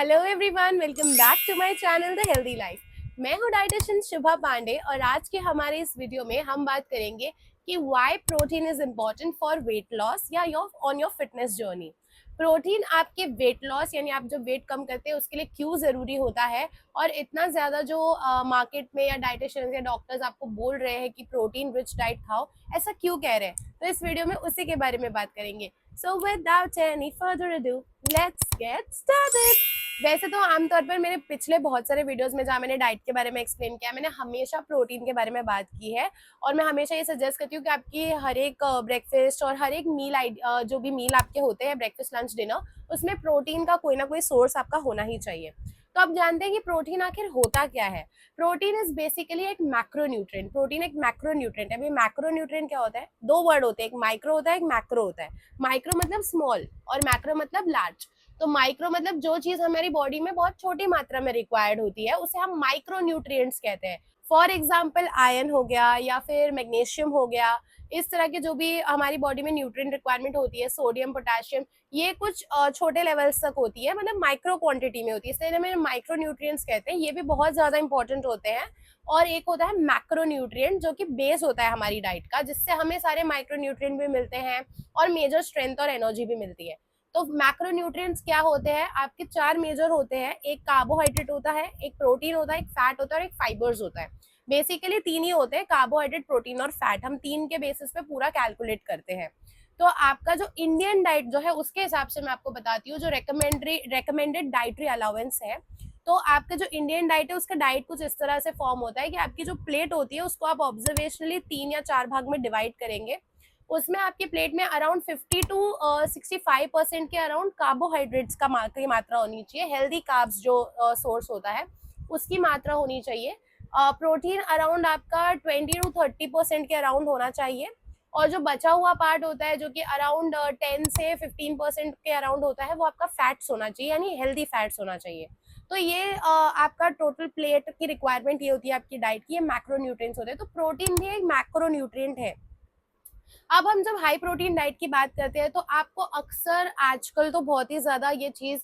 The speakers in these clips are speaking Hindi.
Hello everyone, welcome back to my channel the healthy life. मैं हूँ डाइटिशियन शुभा पांडे और आज के हमारे इस वीडियो में हम बात करेंगे कि why protein is important for weight loss या your on your fitness journey. Protein आपके वेट लॉस यानी आप जो वेट कम करते हैं उसके लिए क्यों ज़रूरी होता है और इतना ज़्यादा जो मार्केट में या डाइटिशियंस या डॉक्टर्स आपको बोल रहे हैं कि प्रोटीन रिच डाइट खाओ, ऐसा क्यों कह रहे हैं। तो इस वीडियो में उसी के बारे में बात करेंगे। So without any further ado, let's get started. वैसे तो आमतौर पर मेरे पिछले बहुत सारे वीडियोस में जहाँ मैंने डाइट के बारे में एक्सप्लेन किया, मैंने हमेशा प्रोटीन के बारे में बात की है। और मैं हमेशा ये सजेस्ट करती हूँ कि आपकी हर एक ब्रेकफास्ट और हर एक मील जो भी मील आपके होते हैं, ब्रेकफास्ट लंच डिनर, उसमें प्रोटीन का कोई ना कोई सोर्स आपका होना ही चाहिए। तो आप जानते हैं कि प्रोटीन आखिर होता क्या है। प्रोटीन इज बेसिकली एक मैक्रोन्यूट्रिएंट। प्रोटीन एक मैक्रोन्यूट्रिएंट है। अभी मैक्रोन्यूट्रिएंट क्या होता है? दो वर्ड होते हैं, एक माइक्रो होता है, एक मैक्रो होता है। माइक्रो मतलब स्मॉल और मैक्रो मतलब लार्ज। तो माइक्रो मतलब जो चीज हमारी बॉडी में बहुत छोटी मात्रा में रिक्वायर्ड होती है उसे हम माइक्रो न्यूट्रिएंट्स कहते हैं। फॉर एग्जाम्पल आयरन हो गया या फिर मैग्नीशियम हो गया, इस तरह के जो भी हमारी बॉडी में न्यूट्रिएंट रिक्वायरमेंट होती है, सोडियम, पोटेशियम, ये कुछ छोटे लेवल्स तक होती है, मतलब माइक्रो क्वांटिटी में होती है, इसलिए हमें माइक्रो न्यूट्रिएंट्स कहते हैं। ये भी बहुत ज्यादा इंपॉर्टेंट होते हैं। और एक होता है मैक्रो न्यूट्रिएंट जो कि बेस होता है हमारी डाइट का, जिससे हमें सारे माइक्रो न्यूट्रिएंट भी मिलते हैं और मेजर स्ट्रेंथ और एनर्जी भी मिलती है। तो मैक्रोन्यूट्रिएंट्स क्या होते हैं? आपके चार मेजर होते हैं। एक कार्बोहाइड्रेट होता है, एक प्रोटीन होता है, एक फैट होता है और एक फाइबर्स होता है। बेसिकली तीन ही होते हैं, कार्बोहाइड्रेट, प्रोटीन और फैट। हम तीन के बेसिस पे पूरा कैलकुलेट करते हैं। तो आपका जो इंडियन डाइट जो है उसके हिसाब से मैं आपको बताती हूँ, जो रेकमेंडेड डाइटरी अलाउंस है। तो आपका जो इंडियन डाइट है उसका डाइट कुछ इस तरह से फॉर्म होता है कि आपकी जो प्लेट होती है उसको आप ऑब्जर्वेशनली 3 या 4 भाग में डिवाइड करेंगे। उसमें आपकी प्लेट में अराउंड 50 टू 65% के अराउंड कार्बोहाइड्रेट्स की मात्रा होनी चाहिए। हेल्दी कार्ब्स जो सोर्स होता है उसकी मात्रा होनी चाहिए। प्रोटीन अराउंड आपका 20 टू 30% के अराउंड होना चाहिए। और जो बचा हुआ पार्ट होता है जो कि अराउंड 10 से 15% के अराउंड होता है, वो आपका फैट्स होना चाहिए, यानी हेल्दी फैट्स होना चाहिए। तो ये आपका टोटल प्लेट की रिक्वायरमेंट ये होती है आपकी डाइट की। ये मैक्रोन्यूट्रिएंट्स होते हैं। तो प्रोटीन भी एक मैक्रोन्यूट्रिएंट है। अब हम जब हाई प्रोटीन डाइट की बात करते हैं तो आपको अक्सर आजकल तो बहुत ही ज्यादा ये चीज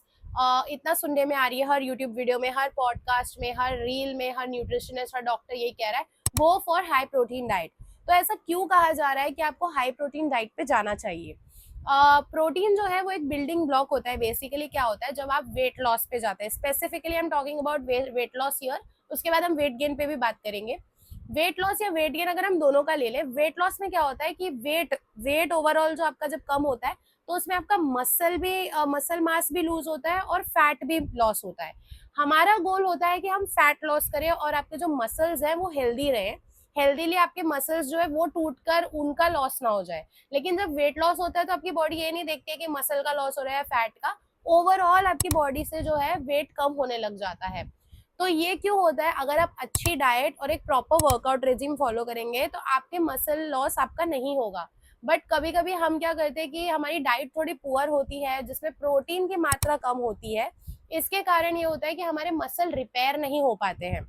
इतना सुनने में आ रही है, हर यूट्यूब वीडियो में, हर पॉडकास्ट में, हर रील में, हर न्यूट्रिशनिस्ट, हर डॉक्टर यही कह रहा है, go for high protein diet. तो ऐसा क्यों कहा जा रहा है कि आपको हाई प्रोटीन डाइट पे जाना चाहिए? प्रोटीन जो है वो एक बिल्डिंग ब्लॉक होता है। बेसिकली क्या होता है, जब आप वेट लॉस पे जाते हैं, specifically I am talking about weight loss here, उसके बाद हम वेट गेन पे भी बात करेंगे। वेट लॉस या वेट गेन अगर हम दोनों का ले लें, वेट लॉस में क्या होता है कि वेट ओवरऑल जो आपका जब कम होता है तो उसमें आपका मसल मास भी लूज होता है और फैट भी लॉस होता है। हमारा गोल होता है कि हम फैट लॉस करें और आपके जो मसल्स हैं वो हेल्दी रहे। हेल्दीली आपके मसल्स जो है वो टूट कर उनका लॉस ना हो जाए। लेकिन जब वेट लॉस होता है तो आपकी बॉडी ये नहीं देखती है कि मसल का लॉस हो रहा है, फैट का। ओवरऑल आपकी बॉडी से जो है वेट कम होने लग जाता है। तो ये क्यों होता है? अगर आप अच्छी डाइट और एक प्रॉपर वर्कआउट रेजिम फॉलो करेंगे तो आपके मसल लॉस आपका नहीं होगा। बट कभी कभी हम क्या करते हैं कि हमारी डाइट थोड़ी पुअर होती है जिसमें प्रोटीन की मात्रा कम होती है। इसके कारण ये होता है कि हमारे मसल रिपेयर नहीं हो पाते हैं।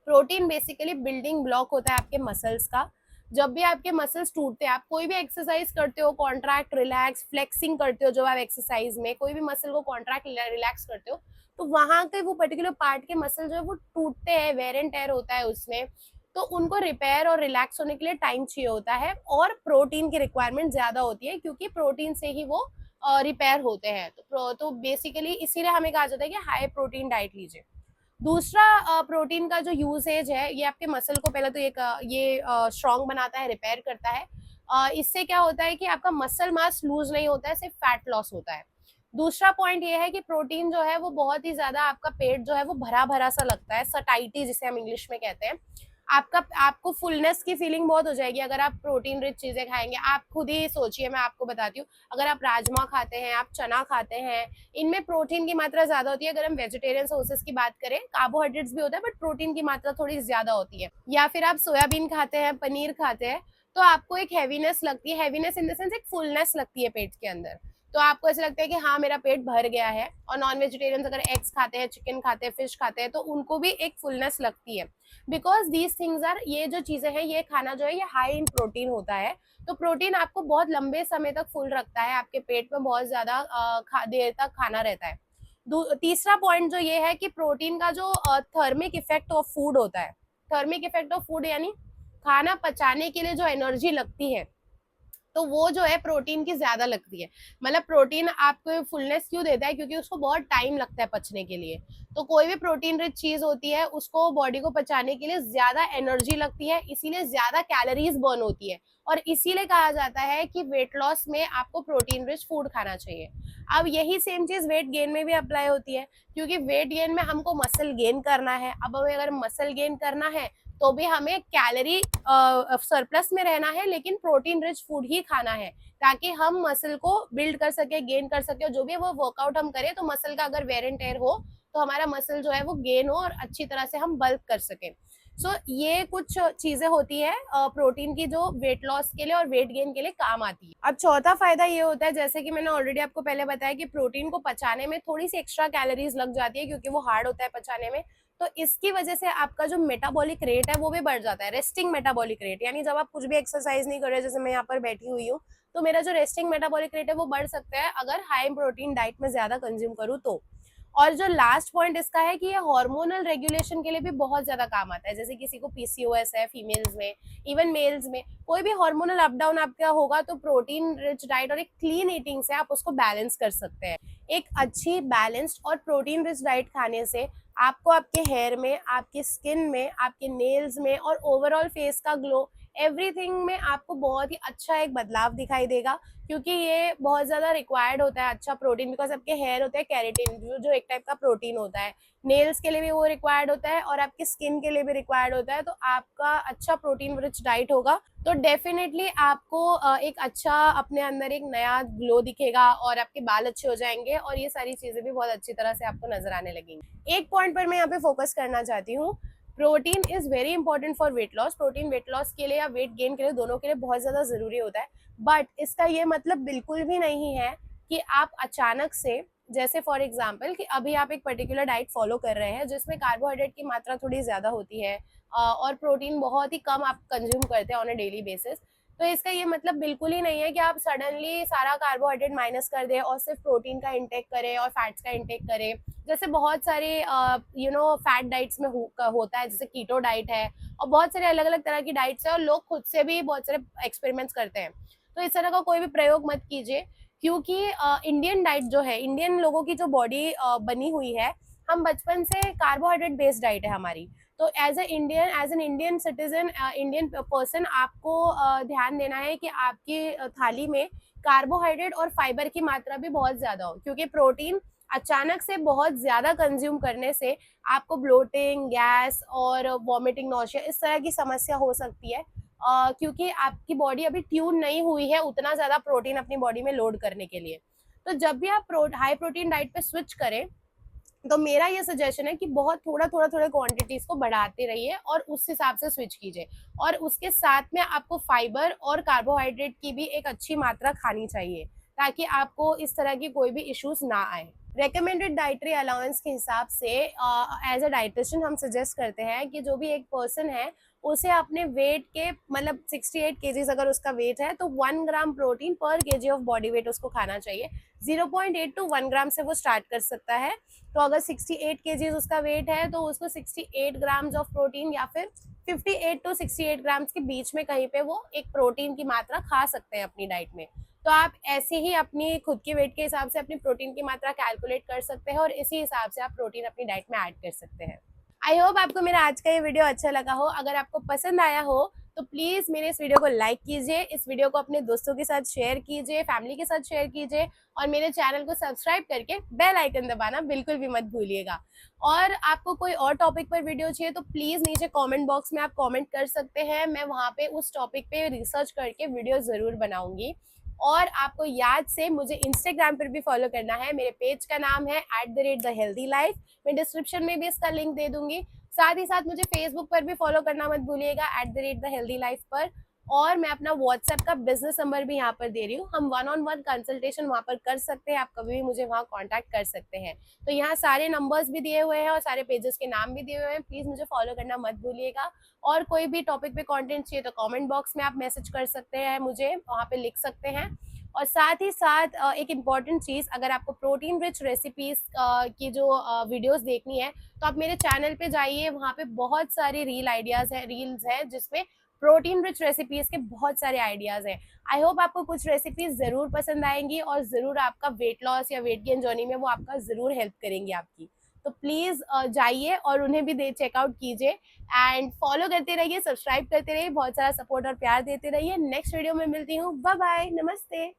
प्रोटीन बेसिकली बिल्डिंग ब्लॉक होता है आपके मसल्स का। जब भी आपके मसल्स टूटते हैं, आप कोई भी एक्सरसाइज करते हो, कॉन्ट्रैक्ट, रिलैक्स, फ्लेक्सिंग करते हो, जब आप एक्सरसाइज में कोई भी मसल को कॉन्ट्रैक्ट, रिलैक्स करते हो, तो वहां के वो पर्टिकुलर पार्ट के मसल जो है वो टूटते हैं, वेयर एंड टेयर होता है उसमें। तो उनको रिपेयर और रिलैक्स होने के लिए टाइम चाहिए होता है और प्रोटीन की रिक्वायरमेंट ज्यादा होती है, क्योंकि प्रोटीन से ही वो रिपेयर होते हैं। तो बेसिकली इसीलिए हमें कहा जाता है कि हाई प्रोटीन डाइट लीजिए। दूसरा प्रोटीन का जो यूसेज है, ये आपके मसल को पहले तो ये स्ट्रॉन्ग बनाता है, रिपेयर करता है। इससे क्या होता है कि आपका मसल मास लूज नहीं होता है, सिर्फ फैट लॉस होता है। दूसरा पॉइंट ये है कि प्रोटीन जो है वो बहुत ही ज्यादा, आपका पेट जो है वो भरा भरा सा लगता है, सटाइटी जिसे हम इंग्लिश में कहते हैं। आपको फुलनेस की फीलिंग बहुत हो जाएगी अगर आप प्रोटीन रिच चीजें खाएंगे। आप खुद ही सोचिए, मैं आपको बताती हूँ, अगर आप राजमा खाते हैं, आप चना खाते हैं, इनमें प्रोटीन की मात्रा ज्यादा होती है। अगर हम वेजिटेरियन सोर्सेज की बात करें, कार्बोहाइड्रेट्स भी होता है बट प्रोटीन की मात्रा थोड़ी ज्यादा होती है। या फिर आप सोयाबीन खाते हैं, पनीर खाते हैं, तो आपको एक हैवीनेस लगती है, हैवीनेस इन द सेंस एक फुलनेस लगती है पेट के अंदर। तो आपको ऐसा लगता है कि हाँ मेरा पेट भर गया है। और नॉन वेजिटेरियंस अगर एग्स खाते हैं, चिकन खाते हैं, फिश खाते हैं, तो उनको भी एक फुलनेस लगती है। बिकॉज दीज थिंग्स आर, ये जो चीजें हैं, ये खाना जो है ये हाई इन प्रोटीन होता है। तो प्रोटीन आपको बहुत लंबे समय तक फुल रखता है, आपके पेट में बहुत ज्यादा देर तक खाना रहता है। तीसरा पॉइंट जो ये है कि प्रोटीन का जो थर्मिक इफेक्ट ऑफ फूड होता है, थर्मिक इफेक्ट ऑफ फूड यानी खाना पचाने के लिए जो एनर्जी लगती है, तो वो जो है प्रोटीन की ज्यादा लगती है। मतलब प्रोटीन आपको फुलनेस क्यों देता है, क्योंकि उसको बहुत टाइम लगता है पचने के लिए। तो कोई भी प्रोटीन रिच चीज होती है उसको बॉडी को पचाने के लिए ज्यादा एनर्जी लगती है, इसीलिए ज्यादा कैलोरीज बर्न होती है, और इसीलिए कहा जाता है कि वेट लॉस में आपको प्रोटीन रिच फूड खाना चाहिए। अब यही सेम चीज वेट गेन में भी अप्लाई होती है, क्योंकि वेट गेन में हमको मसल गेन करना है। अब हमें अगर मसल गेन करना है तो भी हमें कैलोरी सरप्लस में रहना है, लेकिन प्रोटीन रिच फूड ही खाना है, ताकि हम मसल को बिल्ड कर सके, गेन कर सके, और जो भी वो वर्कआउट हम करें तो मसल का अगर वेयर एंड टेयर हो तो हमारा मसल जो है वो गेन हो और अच्छी तरह से हम बल्क कर सके। ये कुछ चीजें होती है प्रोटीन की जो वेट लॉस के लिए और वेट गेन के लिए काम आती है। अब चौथा फायदा ये होता है, जैसे कि मैंने ऑलरेडी आपको पहले बताया, कि प्रोटीन को पचाने में थोड़ी सी एक्स्ट्रा कैलोरीज लग जाती है, क्योंकि वो हार्ड होता है पचाने में। तो इसकी वजह से आपका जो मेटाबॉलिक रेट है वो भी बढ़ जाता है, रेस्टिंग मेटाबॉलिक रेट, यानी जब आप कुछ भी एक्सरसाइज नहीं कर रहे, जैसे मैं यहाँ पर बैठी हुई हूँ, तो मेरा जो रेस्टिंग मेटाबॉलिक रेट है वो बढ़ सकता है अगर हाई प्रोटीन डाइट में ज्यादा कंज्यूम करूँ तो। और जो लास्ट पॉइंट इसका है कि ये हार्मोनल रेगुलेशन के लिए भी बहुत ज्यादा काम आता है। जैसे किसी को पीसीओएस है फीमेल्स में, इवन मेल्स में, कोई भी हार्मोनल अप डाउन आपका होगा तो प्रोटीन रिच डाइट और एक क्लीन ईटिंग से आप उसको बैलेंस कर सकते हैं। एक अच्छी बैलेंस्ड और प्रोटीन रिच डाइट खाने से आपको आपके हेयर में, आपकी स्किन में, आपके नेल्स में और ओवरऑल फेस का ग्लो, एवरीथिंग में आपको बहुत ही अच्छा एक बदलाव दिखाई देगा, क्योंकि ये बहुत ज्यादा रिक्वायर्ड होता है अच्छा प्रोटीन, बिकॉज आपके हेयर होते हैं केराटिन, जो एक टाइप का प्रोटीन होता है। नेल्स के लिए भी वो रिक्वायर्ड होता है और आपकी स्किन के लिए भी रिक्वायर्ड होता है। तो आपका अच्छा प्रोटीन रिच डाइट होगा तो डेफिनेटली आपको एक अच्छा अपने अंदर एक नया ग्लो दिखेगा और आपके बाल अच्छे हो जाएंगे, और ये सारी चीजें भी बहुत अच्छी तरह से आपको नजर आने लगेंगी। एक पॉइंट पर मैं यहाँ पे फोकस करना चाहती हूँ, protein is very important for weight loss. Protein weight loss के लिए या वेट गेन के लिए, दोनों के लिए बहुत ज्यादा जरूरी होता है। बट इसका ये मतलब बिल्कुल भी नहीं है कि आप अचानक से, जैसे फॉर एग्जाम्पल कि अभी आप एक पर्टिकुलर डाइट फॉलो कर रहे हैं जिसमें कार्बोहाइड्रेट की मात्रा थोड़ी ज्यादा होती है और प्रोटीन बहुत ही कम आप कंज्यूम करते हैं ऑन अ डेली बेसिस, तो इसका ये मतलब बिल्कुल ही नहीं है कि आप सडनली सारा कार्बोहाइड्रेट माइनस कर दें और सिर्फ प्रोटीन का इंटेक करें और फैट्स का इंटेक करें। जैसे बहुत सारे फैट डाइट्स में होता है, जैसे कीटो डाइट है और बहुत सारे अलग अलग तरह की डाइट्स है, और लोग खुद से भी बहुत सारे एक्सपेरिमेंट्स करते हैं। तो इस तरह का कोई भी प्रयोग मत कीजिए, क्योंकि इंडियन डाइट जो है, इंडियन लोगों की जो बॉडी बनी हुई है, हम बचपन से कार्बोहाइड्रेट बेस्ड डाइट है हमारी। तो as an Indian citizen, Indian person, आपको ध्यान देना है कि आपकी थाली में कार्बोहाइड्रेट और फाइबर की मात्रा भी बहुत ज्यादा हो, क्योंकि प्रोटीन अचानक से बहुत ज्यादा कंज्यूम करने से आपको ब्लोटिंग, गैस और वॉमिटिंग, नौशिया, इस तरह की समस्या हो सकती है, क्योंकि आपकी बॉडी अभी ट्यून नहीं हुई है उतना ज्यादा प्रोटीन अपनी बॉडी में लोड करने के लिए। तो जब भी आप हाई प्रोटीन डाइट पे स्विच करें, तो मेरा ये सजेशन है कि बहुत थोड़ा क्वांटिटीज को बढ़ाते रहिए और उस हिसाब से स्विच कीजिए, और उसके साथ में आपको फाइबर और कार्बोहाइड्रेट की भी एक अच्छी मात्रा खानी चाहिए, ताकि आपको इस तरह की कोई भी इश्यूज ना आए। रेकमेंडेड डाइटरी अलाउंस के हिसाब से एज अ डाइटिशियन हम सजेस्ट करते हैं कि जो भी एक पर्सन है उसे अपने वेट के, मतलब 68 केजीज अगर उसका वेट है तो 1 ग्राम प्रोटीन पर केजी ऑफ बॉडी वेट उसको खाना चाहिए। 0.8 टू 1 ग्राम से वो स्टार्ट कर सकता है। तो अगर 68 केजीज उसका वेट है तो उसको 68 ग्राम्स ऑफ प्रोटीन, या फिर 58 टू 68 ग्राम्स के बीच में कहीं पे वो एक प्रोटीन की मात्रा खा सकते हैं अपनी डाइट में। तो आप ऐसे ही अपनी खुद के वेट के हिसाब से अपनी प्रोटीन की मात्रा कैलकुलेट कर सकते हैं और इसी हिसाब से आप प्रोटीन अपनी डाइट में ऐड कर सकते हैं। आई होप आपको मेरा आज का ये वीडियो अच्छा लगा हो। अगर आपको पसंद आया हो तो प्लीज मेरे इस वीडियो को लाइक कीजिए, इस वीडियो को अपने दोस्तों के साथ शेयर कीजिए, फैमिली के साथ शेयर कीजिए, और मेरे चैनल को सब्सक्राइब करके बेल आइकन दबाना बिल्कुल भी मत भूलिएगा। और आपको कोई और टॉपिक पर वीडियो चाहिए तो प्लीज नीचे कमेंट बॉक्स में आप कमेंट कर सकते हैं, मैं वहां पे उस टॉपिक पे रिसर्च करके वीडियो जरूर बनाऊंगी। और आपको याद से मुझे इंस्टाग्राम पर भी फॉलो करना है, मेरे पेज का नाम है @thehealthylife, मैं डिस्क्रिप्शन में भी इसका लिंक दे दूंगी। साथ ही साथ मुझे फेसबुक पर भी फॉलो करना मत भूलिएगा @thehealthylife पर। और मैं अपना व्हाट्सएप का बिजनेस नंबर भी यहाँ पर दे रही हूँ, हम 1-on-1 कंसल्टेशन वहाँ पर कर सकते हैं, आप कभी भी मुझे वहाँ कांटेक्ट कर सकते हैं। तो यहाँ सारे नंबर्स भी दिए हुए हैं और सारे पेजेस के नाम भी दिए हुए हैं, प्लीज मुझे फॉलो करना मत भूलिएगा। और कोई भी टॉपिक पे कंटेंट चाहिए तो कमेंट बॉक्स में आप मैसेज कर सकते हैं, मुझे वहाँ पे लिख सकते हैं। और साथ ही साथ एक इम्पॉर्टेंट चीज़, अगर आपको प्रोटीन रिच रेसिपीज़ की जो वीडियोज़ देखनी है तो आप मेरे चैनल पे जाइए, वहाँ पे बहुत सारे रील्स हैं जिसमें प्रोटीन रिच रेसिपीज़ के बहुत सारे आइडियाज़ हैं। आई होप आपको कुछ रेसिपीज़ ज़रूर पसंद आएंगी और ज़रूर आपका वेट लॉस या वेट गेन जर्नी में वो आपका ज़रूर हेल्प करेंगी आपकी। तो प्लीज़ जाइए और उन्हें भी चेकआउट कीजिए एंड फॉलो करते रहिए, सब्सक्राइब करते रहिए, बहुत सारा सपोर्ट और प्यार देते रहिए। नेक्स्ट वीडियो में मिलती हूँ। बाय बाय, नमस्ते।